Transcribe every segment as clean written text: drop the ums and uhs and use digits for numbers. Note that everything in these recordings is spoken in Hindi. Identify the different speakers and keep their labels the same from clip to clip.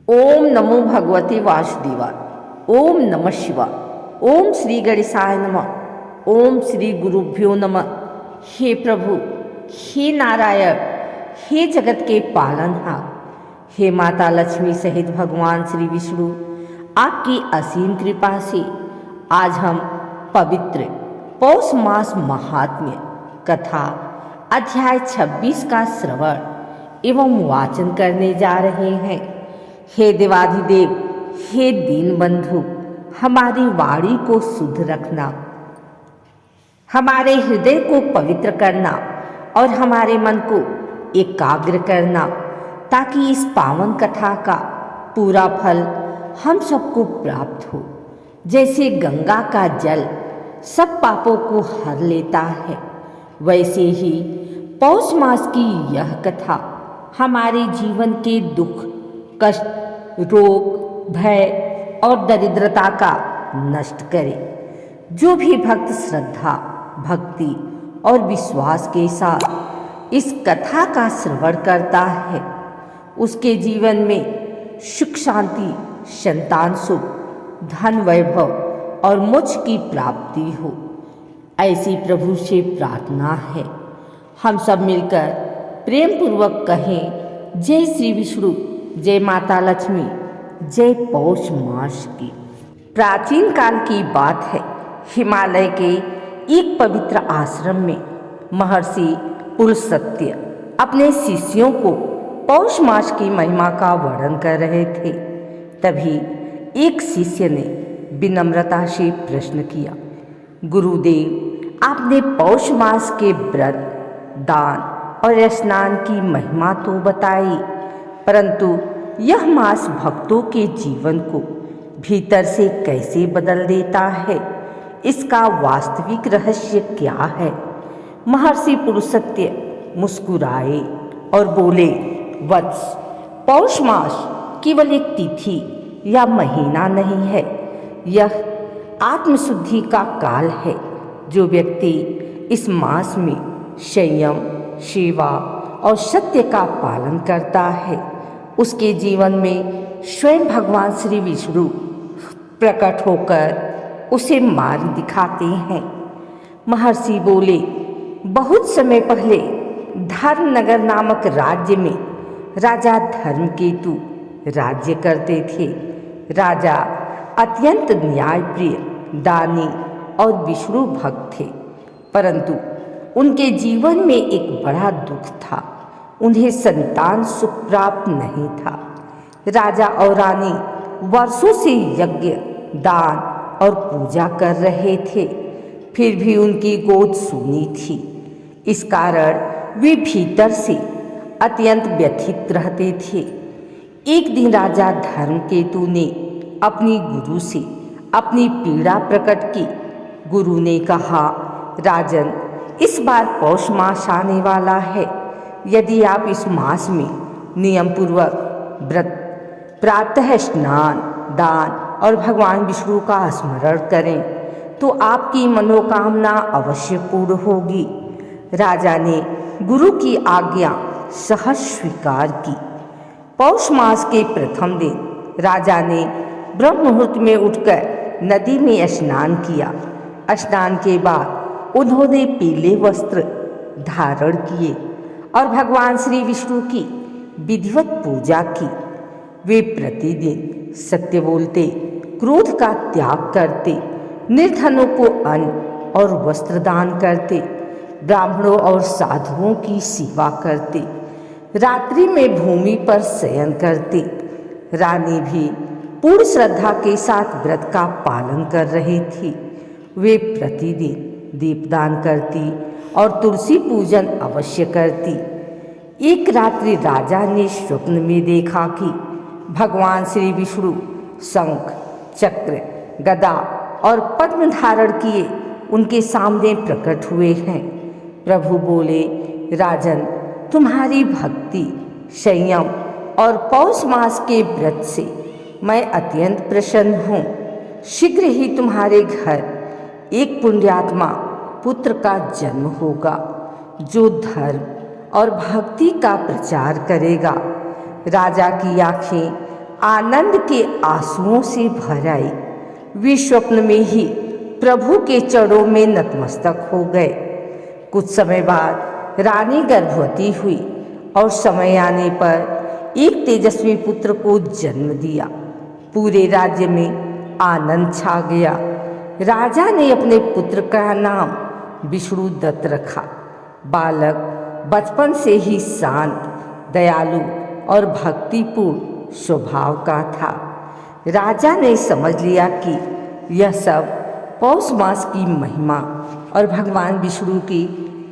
Speaker 1: ओम नमो भगवते वासुदेवाय। ओम नमः शिवाय। ओम श्री गणेशाय नमः। ओम श्री गुरुभ्यो नमः। हे प्रभु, हे नारायण, हे जगत के पालनहार, हे माता लक्ष्मी सहित भगवान श्री विष्णु, आपकी असीम कृपा से आज हम पवित्र पौष मास महात्म्य कथा अध्याय 26 का श्रवण एवं वाचन करने जा रहे हैं। हे देवाधिदेव, हे दीन बंधु, हमारी वाणी को शुद्ध रखना, हमारे हृदय को पवित्र करना और हमारे मन को एकाग्र करना, ताकि इस पावन कथा का पूरा फल हम सबको प्राप्त हो। जैसे गंगा का जल सब पापों को हर लेता है, वैसे ही पौष मास की यह कथा हमारे जीवन के दुख, कष्ट, रोग, भय और दरिद्रता का नष्ट करे। जो भी भक्त श्रद्धा, भक्ति और विश्वास के साथ इस कथा का श्रवण करता है, उसके जीवन में सुख शांति, संतान सुख, धन वैभव और मोक्ष की प्राप्ति हो, ऐसी प्रभु से प्रार्थना है। हम सब मिलकर प्रेम पूर्वक कहें, जय श्री विष्णु, जय माता लक्ष्मी, जय पौष मास की। प्राचीन काल की बात है। हिमालय के एक पवित्र आश्रम में महर्षि पुलस्त्य अपने शिष्यों को पौष मास की महिमा का वर्णन कर रहे थे। तभी एक शिष्य ने विनम्रता से प्रश्न किया, गुरुदेव, आपने पौष मास के व्रत, दान और स्नान की महिमा तो बताई, परंतु यह मास भक्तों के जीवन को भीतर से कैसे बदल देता है? इसका वास्तविक रहस्य क्या है? महर्षि पुलस्त्य मुस्कुराए और बोले, वत्स, पौष मास केवल एक तिथि या महीना नहीं है, यह आत्मशुद्धि का काल है। जो व्यक्ति इस मास में संयम, सेवा और सत्य का पालन करता है, उसके जीवन में स्वयं भगवान श्री विष्णु प्रकट होकर उसे मार्ग दिखाते हैं। महर्षि बोले, बहुत समय पहले धर्मनगर नामक राज्य में राजा धर्मकेतु राज्य करते थे। राजा अत्यंत न्यायप्रिय, दानी और विष्णु भक्त थे, परंतु उनके जीवन में एक बड़ा दुख था। उन्हें संतान सुख प्राप्त नहीं था। राजा और रानी वर्षों से यज्ञ, दान और पूजा कर रहे थे, फिर भी उनकी गोद सूनी थी। इस कारण वे भीतर से अत्यंत व्यथित रहते थे। एक दिन राजा धर्मकेतु ने अपनी गुरु से अपनी पीड़ा प्रकट की। गुरु ने कहा, राजन, इस बार पौष मास आने वाला है। यदि आप इस मास में नियम पूर्वक व्रत, प्रातः स्नान, दान और भगवान विष्णु का स्मरण करें तो आपकी मनोकामना अवश्य पूर्ण होगी। राजा ने गुरु की आज्ञा सहज स्वीकार की। पौष मास के प्रथम दिन राजा ने ब्रह्म मुहूर्त में उठकर नदी में स्नान किया। स्नान के बाद उन्होंने पीले वस्त्र धारण किए और भगवान श्री विष्णु की विधिवत पूजा की। वे प्रतिदिन सत्य बोलते, क्रोध का त्याग करते, निर्धनों को अन्न और वस्त्र दान करते, ब्राह्मणों और साधुओं की सेवा करते, रात्रि में भूमि पर शयन करते। रानी भी पूर्ण श्रद्धा के साथ व्रत का पालन कर रही थी। वे प्रतिदिन दीपदान करती और तुलसी पूजन अवश्य करती। एक रात्रि राजा ने स्वप्न में देखा कि भगवान श्री विष्णु शंख, चक्र, गदा और पद्म धारण किए उनके सामने प्रकट हुए हैं। प्रभु बोले, राजन, तुम्हारी भक्ति, संयम और पौष मास के व्रत से मैं अत्यंत प्रसन्न हूँ। शीघ्र ही तुम्हारे घर एक पुण्यात्मा पुत्र का जन्म होगा, जो धर्म और भक्ति का प्रचार करेगा। राजा की आंखें आनंद के आंसुओं से भर आई। वे स्वप्न में ही प्रभु के चरणों में नतमस्तक हो गए। कुछ समय बाद रानी गर्भवती हुई और समय आने पर एक तेजस्वी पुत्र को जन्म दिया। पूरे राज्य में आनंद छा गया। राजा ने अपने पुत्र का नाम विष्णुदत्त रखा। बालक बचपन से ही शांत, दयालु और भक्तिपूर्ण स्वभाव का था। राजा ने समझ लिया कि यह सब पौष मास की महिमा और भगवान विष्णु की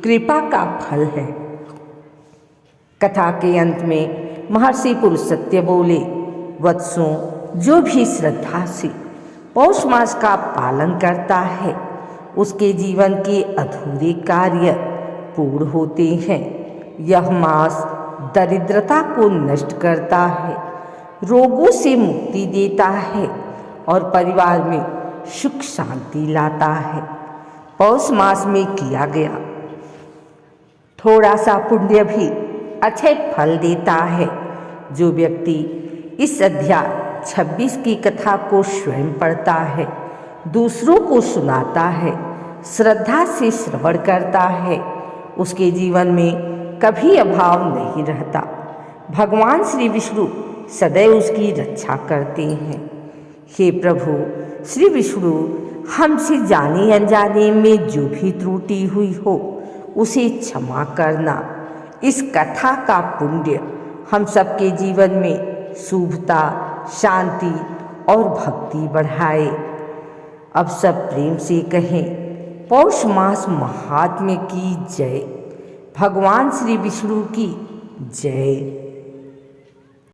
Speaker 1: कृपा का फल है। कथा के अंत में महर्षि पुरुषोत्तम बोले, वत्सों, जो भी श्रद्धा से पौष मास का पालन करता है उसके जीवन के अधूरे कार्य पूर्ण होते हैं। यह मास दरिद्रता को नष्ट करता है, रोगों से मुक्ति देता है और परिवार में सुख शांति लाता है। पौष मास में किया गया थोड़ा सा पुण्य भी अच्छे फल देता है। जो व्यक्ति इस अध्याय 26 की कथा को स्वयं पढ़ता है, दूसरों को सुनाता है, श्रद्धा से श्रवण करता है, उसके जीवन में कभी अभाव नहीं रहता। भगवान श्री विष्णु सदैव उसकी रक्षा करते हैं। हे प्रभु श्री विष्णु, हमसे जाने अनजाने में जो भी त्रुटि हुई हो उसे क्षमा करना। इस कथा का पुण्य हम सबके जीवन में शुभता, शांति और भक्ति बढ़ाए। अब सब प्रेम से कहें, पौष मास महात्म्य की जय। भगवान श्री विष्णु की जय।